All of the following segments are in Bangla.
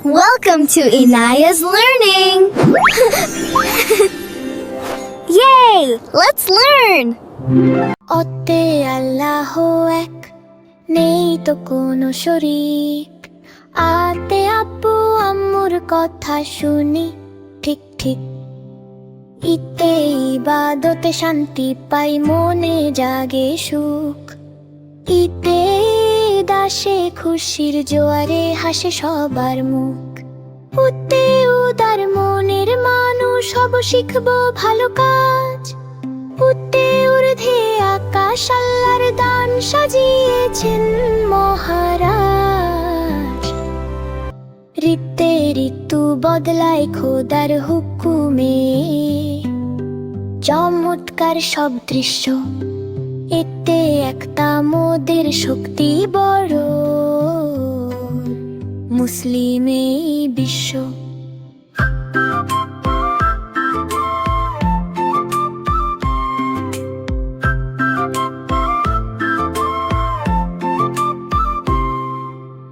Welcome to Inaya's Learning! Yay! Let's learn! অতে আল্লাহ এক, নেই তো কোনো শরীক। আতে আব্বু আম্মুর কথা শুনি, ঠিক ঠিক। ইতে ইবাদতে শান্তি পাই, মনে জাগে সুখ। ইতে দাসে খুশির জোয়ারে হাসে সবার মুখ। উতে উদার মনের মানুষ সব শিখবো ভালো কাজ। উতে ঊর্ধ্বে আকাশ আল্লাহর দান সাজিয়েছেন মহারাজ। ঋতে ঋতু বদলায় খোদার হুকুমে, চমৎকার সব দৃশ্য। এতে একটা মোদের শক্তি বড়, মুসলিমে বিশ্ব।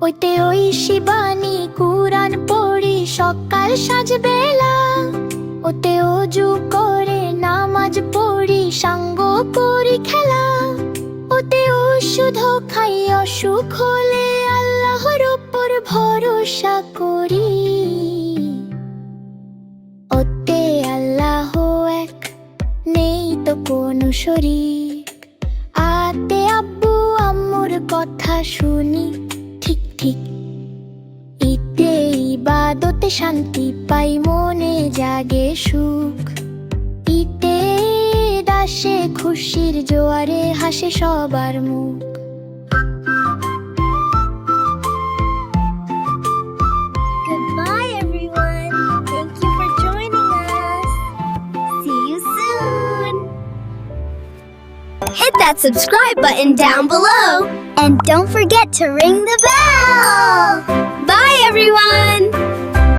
ওইতে ওই শিবানী কুরআন পড়ি সকাল সাজবেলা। ওতে অজু করে নামাজ পড়ি, সাঙ্গ করি খেলা। ওতে ওষুধ খাই অসুখ হলে আল্লাহর উপর ভরসা করি। ওতে আল্লাহ এক, নেই তো কোনো শরীক। আতে আব্বু আম্মুর কথা শুনি, ঠিক ঠিক। ইতে ইবাদতে শান্তি পাই, মনে জাগে সুখ। ইতে দাসে খুশির জোয়ারে হাসে সবার মুখ। Goodbye, everyone. Thank you for joining us. See you soon. Hit that subscribe button down below. And don't forget to ring the bell. Bye, everyone.